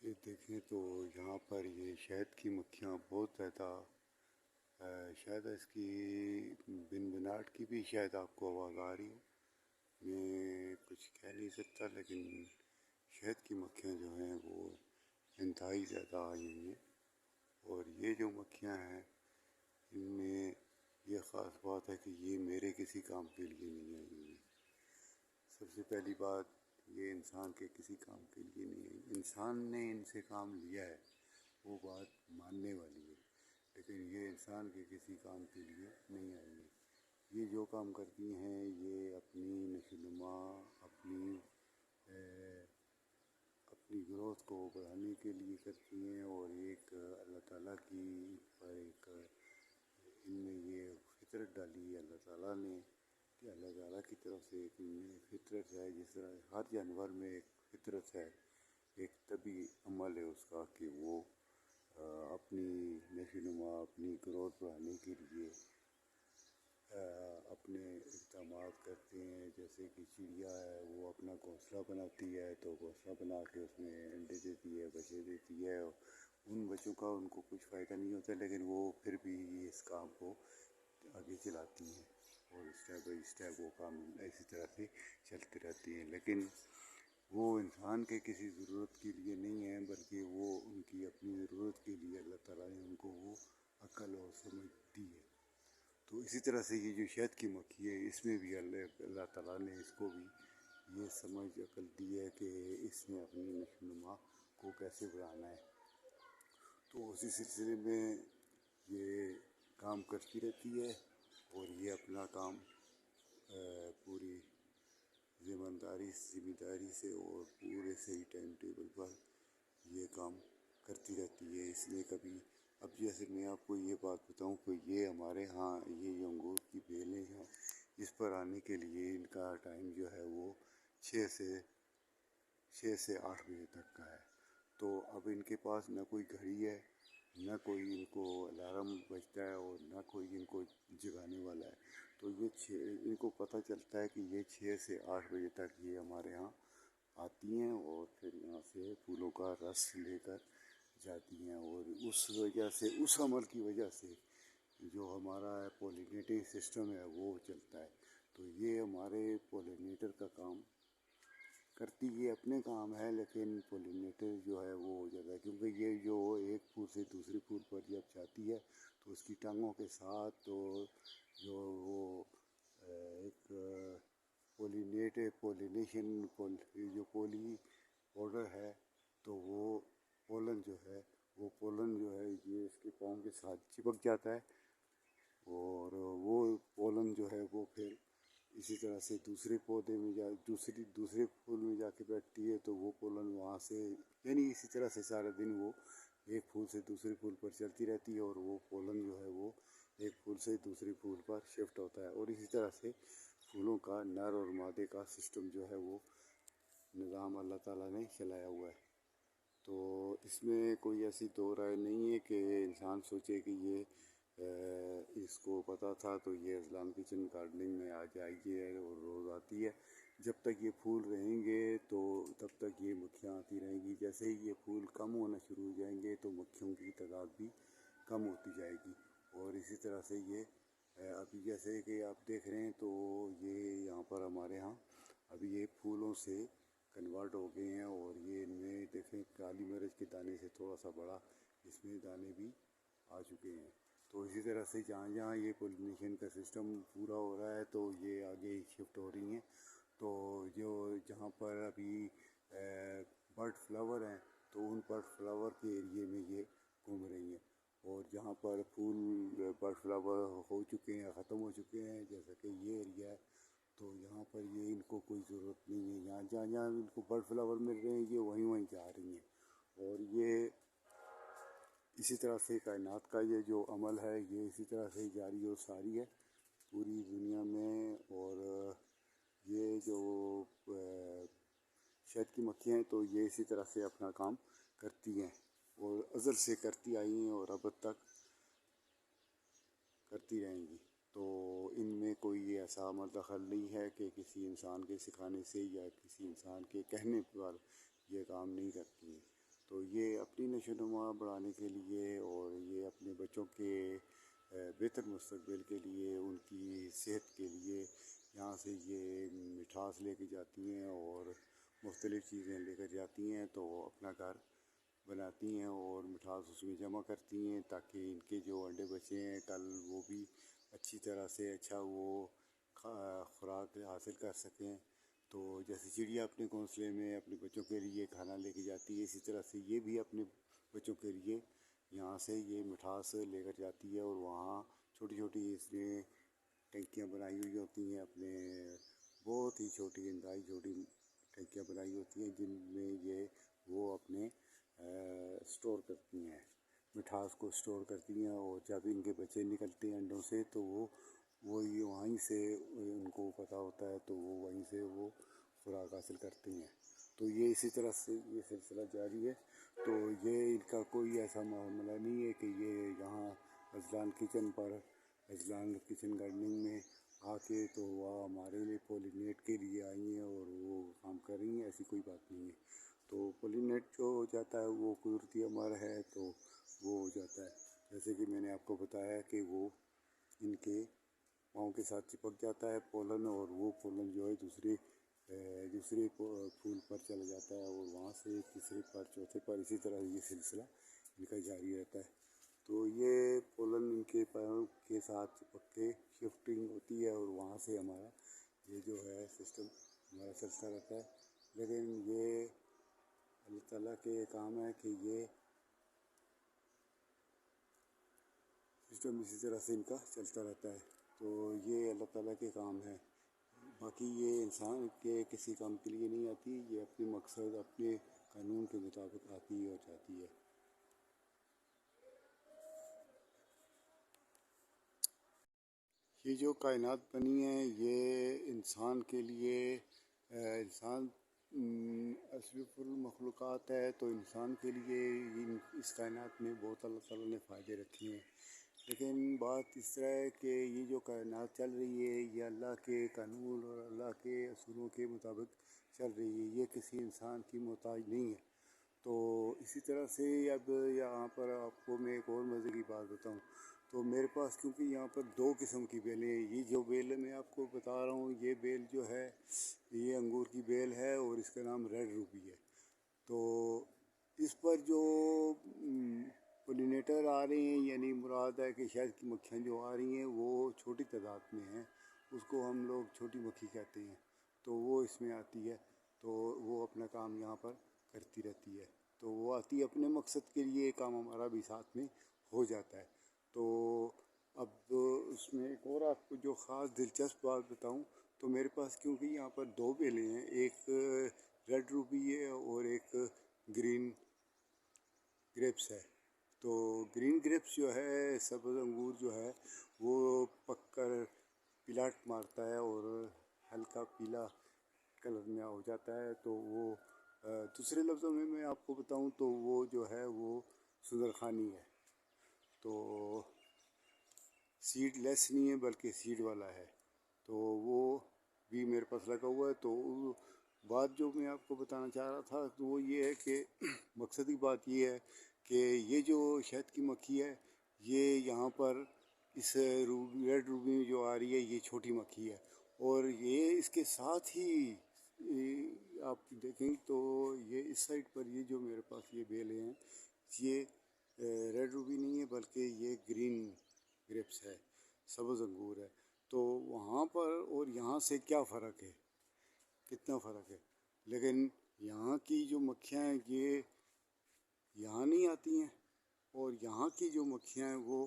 یہ دیکھیں تو یہاں پر یہ شہد کی مکھیاں بہت زیادہ شاید اس کی بنبناہٹ کی بھی شاید آپ کو آواز آ رہی ہو. میں کچھ کہہ نہیں سکتا لیکن شہد کی مکھیاں جو ہیں وہ انتہائی زیادہ آئی ہوئی ہیں. اور یہ جو مکھیاں ہیں ان میں یہ خاص بات ہے کہ یہ میرے کسی کام کے لیے نہیں آئی ہوئی ہیں. سب سے پہلی بات یہ انسان کے کسی کام کے لیے نہیں آئی. انسان نے ان سے کام لیا ہے وہ بات ماننے والی ہے لیکن یہ انسان کے کسی کام کے لیے نہیں آئی ہیں. یہ جو کام کرتی ہیں یہ اپنی نشو و نما اپنی گروتھ کو بڑھانے کے لیے کرتی ہیں. اور ایک اللہ تعالیٰ کی ایک ان میں یہ فطرت ڈالی ہے اللہ تعالیٰ نے کہ اللہ تعالیٰ کی طرف سے ایک فطرت ہے. جس طرح ہر جانور میں ایک فطرت ہے، ایک طبی عمل ہے اس کا کہ وہ اپنی نشو و نما اپنی گروتھ بڑھانے کے لیے اپنے اقدامات کرتے ہیں. جیسے کہ چڑیا ہے وہ اپنا گھونسلہ بناتی ہے تو گھونسلہ بنا کے اس میں انڈے دیتی ہے، بچے دیتی ہے. ان بچوں کا ان کو کچھ فائدہ نہیں ہوتا لیکن وہ پھر بھی اس کام کو آگے چلاتی ہیں اور اسٹیپ بائی اسٹیپ وہ کام اسی طرح سے چلتے رہتی ہیں. لیکن وہ انسان کے کسی ضرورت کے لیے نہیں ہیں بلکہ وہ ان کی اپنی ضرورت کے لیے اللہ تعالیٰ نے ان کو وہ عقل اور سمجھ دی ہے. تو اسی طرح سے یہ جو شہد کی مکھی ہے اس میں بھی اللہ تعالیٰ نے اس کو بھی یہ سمجھ عقل دی ہے کہ اس نے اپنی نشو و نما کو کیسے بڑھانا ہے. تو اسی سلسلے میں یہ کام کرتی رہتی ہے اور یہ اپنا کام پوری ذمہ داری سے اور پورے صحیح ٹائم ٹیبل پر یہ کام کرتی رہتی ہے. اس لیے کبھی اب جیسے میں آپ کو یہ بات بتاؤں کہ یہ ہمارے ہاں یہ جو انگور کی بیلیں ہیں اس پر آنے کے لیے ان کا ٹائم جو ہے وہ 6 سے 8 بجے تک کا ہے. تو اب ان کے پاس نہ کوئی گھڑی ہے، نہ کوئی ان کو الارم بجتا ہے اور نہ کوئی ان کو جگانے والا ہے. تو یہ ان کو پتہ چلتا ہے کہ یہ 6 سے 8 بجے تک یہ ہمارے ہاں آتی ہیں اور پھر یہاں سے پھولوں کا رس لے کر جاتی ہیں. اور اس وجہ سے اس عمل کی وجہ سے جو ہمارا پولینیٹنگ سسٹم ہے وہ چلتا ہے. تو یہ ہمارے پولینیٹر کا کام کرتی یہ اپنے کام ہے لیکن پولینیٹر جو ہے وہ ہو جاتا ہے کیونکہ یہ جو ایک پھول سے دوسرے پھول پر جب جاتی ہے تو اس کی ٹانگوں کے ساتھ تو جو وہ ایک پولینیشن جو پولی پاؤڈر ہے تو وہ پولن جو ہے یہ اس کے پاؤں کے ساتھ چپک جاتا ہے اور وہ پولن جو ہے وہ پھر اسی طرح سے دوسرے پودے میں دوسرے پھول میں جا کے بیٹھتی ہے. تو وہ پولن وہاں سے یعنی اسی طرح سے سارا دن وہ ایک پھول سے دوسرے پھول پر چلتی رہتی ہے اور وہ پولن جو ہے وہ ایک پھول سے دوسرے پھول پر شفٹ ہوتا ہے. اور اسی طرح سے پھولوں کا نر اور مادے کا سسٹم جو ہے وہ نظام اللہ تعالیٰ نے چلایا ہوا ہے. تو اس میں کوئی ایسی دو رائے نہیں ہے کہ انسان سوچے کہ یہ اس کو پتہ تھا تو یہ اسلام کچن گارڈننگ میں آ جائیے اور روز آتی ہے. جب تک یہ پھول رہیں گے تو تب تک یہ مکھیاں آتی رہیں گی. جیسے ہی یہ پھول کم ہونا شروع ہو جائیں گے تو مکھیوں کی تعداد بھی کم ہوتی جائے گی. اور اسی طرح سے یہ ابھی جیسے کہ آپ دیکھ رہے ہیں تو یہ یہاں پر ہمارے ہاں ابھی یہ پھولوں سے کنورٹ ہو گئے ہیں اور یہ ان میں دیکھیں کالی مرچ کے دانے سے تھوڑا سا بڑا اس میں دانے بھی آ چکے ہیں. تو اسی طرح سے جہاں جہاں یہ پولینیشن کا سسٹم پورا ہو رہا ہے تو یہ آگے شفٹ ہو رہی ہیں. تو جو جہاں پر ابھی برڈ فلاور ہیں تو ان برڈ فلاور کے ایریے میں یہ گھوم رہی ہیں. اور جہاں پر پھول برڈ فلاور ہو چکے ہیں ختم ہو چکے ہیں جیسا کہ یہ ایریا ہے تو یہاں پر یہ ان کو کوئی ضرورت نہیں ہے. یہاں جہاں ان کو برڈ فلاور مل رہے ہیں یہ وہیں جا رہی ہیں. اور یہ اسی طرح سے کائنات کا یہ جو عمل ہے یہ اسی طرح سے جاری اور ساری ہے پوری دنیا میں. اور یہ جو شہد کی مکھیاں ہیں تو یہ اسی طرح سے اپنا کام کرتی ہیں اور ازل سے کرتی آئی ہیں اور اب تک کرتی رہیں گی. تو ان میں کوئی ایسا دخل نہیں ہے کہ کسی انسان کے سکھانے سے یا کسی انسان کے کہنے پر یہ کام نہیں کرتی ہیں. تو یہ اپنی نشو و نما بڑھانے کے لیے اور یہ اپنے بچوں کے بہتر مستقبل کے لیے، ان کی صحت کے لیے یہاں سے یہ مٹھاس لے کے جاتی ہیں اور مختلف چیزیں لے کر جاتی ہیں، تو وہ اپنا گھر بناتی ہیں اور مٹھاس اس میں جمع کرتی ہیں تاکہ ان کے جو انڈے بچے ہیں کل وہ بھی اچھی طرح سے اچھا وہ خوراک حاصل کر سکیں۔ تو جیسے چڑیا اپنے گھونسلے میں اپنے بچوں کے لیے کھانا لے کے جاتی ہے، اسی طرح سے یہ بھی اپنے بچوں کے لیے یہاں سے یہ مٹھاس لے کر جاتی ہے، اور وہاں چھوٹی چھوٹی اس نے ٹینکیاں بنائی ہوئی ہوتی ہیں، اپنے بہت ہی چھوٹی انتہائی چھوٹی ٹینکیاں بنائی ہوتی ہیں جن میں وہ اپنے اسٹور کرتی ہیں، مٹھاس کو اسٹور کرتی ہیں، اور جب ان کے بچے نکلتے ہیں انڈوں سے تو وہی وہیں سے ان کو پتہ ہوتا ہے، تو وہ وہیں سے وہ خوراک حاصل کرتے ہیں۔ تو یہ اسی طرح سے یہ سلسلہ جاری ہے۔ تو یہ ان کا کوئی ایسا معاملہ نہیں ہے کہ یہ یہاں اذلان کچن پر اذلان کچن گارڈننگ میں آ کے تو وہ ہمارے لیے پولینیٹ کے لیے آئی ہیں اور وہ کام کر رہی ہیں، ایسی کوئی بات نہیں ہے۔ تو پولینیٹ جو ہو جاتا ہے وہ قدرتی امر ہے، تو وہ ہو جاتا ہے، جیسے کہ میں نے آپ کو بتایا کہ وہ ان کے پاؤں کے ساتھ چپک جاتا ہے پولن، اور وہ پولن جو ہے دوسرے پھول پر چلا جاتا ہے اور وہاں سے تیسرے پر چوتھے پر، اسی طرح یہ سلسلہ ان کا جاری رہتا ہے۔ تو یہ پولن ان کے پاؤں کے ساتھ چپک کے شفٹنگ ہوتی ہے اور وہاں سے ہمارا یہ جو ہے سسٹم ہمارا چلتا رہتا ہے، لیکن یہ اللہ تعالیٰ کے کام ہے کہ یہ سسٹم اسی طرح سے ان کا چلتا رہتا ہے۔ تو یہ اللہ تعالیٰ کے کام ہے، باقی یہ انسان کے کسی کام کے لیے نہیں آتی، یہ اپنے مقصد اپنے قانون کے مطابق آتی ہے اور جاتی ہے۔ یہ جو کائنات بنی ہے یہ انسان کے لیے انسان اشرف المخلوقات ہے، تو انسان کے لیے اس کائنات میں بہت اللہ تعالیٰ نے فائدے رکھے ہیں، لیکن بات اس طرح ہے کہ یہ جو کائنات چل رہی ہے یہ اللہ کے قانون اور اللہ کے اصولوں کے مطابق چل رہی ہے، یہ کسی انسان کی محتاج نہیں ہے۔ تو اسی طرح سے اب یہاں پر آپ کو میں ایک اور مزے کی بات بتاؤں، تو میرے پاس کیونکہ یہاں پر 2 قسم کی بیلیں ہیں، یہ جو بیل میں آپ کو بتا رہا ہوں یہ بیل جو ہے یہ انگور کی بیل ہے اور اس کا نام ریڈ روبی ہے۔ تو اس پر جو پولینیٹر آ رہے ہیں، یعنی مراد ہے کہ شہد کی مکھیاں جو آ رہی ہیں وہ چھوٹی تعداد میں ہیں، اس کو ہم لوگ چھوٹی مکھی کہتے ہیں، تو وہ اس میں آتی ہے، تو وہ اپنا کام یہاں پر کرتی رہتی ہے، تو وہ آتی ہے اپنے مقصد کے لیے، کام ہمارا بھی ساتھ میں ہو جاتا ہے۔ تو اب اس میں ایک اور آپ کو جو خاص دلچسپ بات بتاؤں، تو میرے پاس کیونکہ یہاں پر 2 بیلیں ہیں، ایک ریڈ روبی ہے اور ایک گرین گریپس ہے۔ تو گرین گریپس جو ہے سبز انگور جو ہے وہ پک کر پلاٹ مارتا ہے اور ہلکا پیلا کلر میں ہو جاتا ہے، تو وہ دوسرے لفظوں میں میں آپ کو بتاؤں تو وہ جو ہے وہ سندر خانی ہے، تو سیڈ لیس نہیں ہے بلکہ سیڈ والا ہے، تو وہ بھی میرے پاس لگا ہوا ہے۔ تو بات جو میں آپ کو بتانا چاہ رہا تھا تو وہ یہ ہے کہ مقصد کی بات یہ ہے کہ یہ جو شہد کی مکھی ہے یہ یہاں پر اس ریڈ روبی میں جو آ رہی ہے یہ چھوٹی مکھی ہے، اور یہ اس کے ساتھ ہی آپ دیکھیں تو یہ اس سائڈ پر یہ جو میرے پاس یہ بیلیں ہیں یہ ریڈ روبی نہیں ہے بلکہ یہ گرین گریپس ہے، سبز انگور ہے۔ تو وہاں پر اور یہاں سے کیا فرق ہے، کتنا فرق ہے، لیکن یہاں کی جو مکھیاں ہیں یہ یہاں نہیں آتی ہیں، اور یہاں کی جو مکھیاں ہیں وہ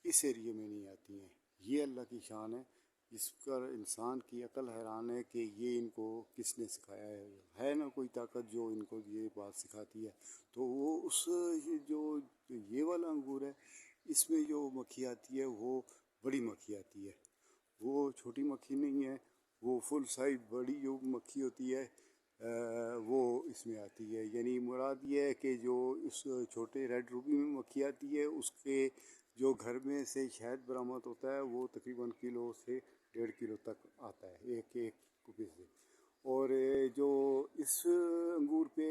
اس ایریے میں نہیں آتی ہیں، یہ اللہ کی شان ہے، اس پر انسان کی عقل حیران ہے کہ یہ ان کو کس نے سکھایا ہے نا کوئی طاقت جو ان کو یہ بات سکھاتی ہے۔ تو وہ اس جو یہ والا انگور ہے اس میں جو مکھی آتی ہے وہ بڑی مکھی آتی ہے، وہ چھوٹی مکھی نہیں ہے، وہ فل سائز بڑی جو مکھی ہوتی ہے وہ اس میں آتی ہے، یعنی مراد یہ ہے کہ جو اس چھوٹے ریڈ روبی میں مکھی آتی ہے اس کے جو گھر میں سے شہد برآمد ہوتا ہے وہ تقریباً کلو سے 1.5 کلو تک آتا ہے ایک کوپے سے، اور جو اس انگور پہ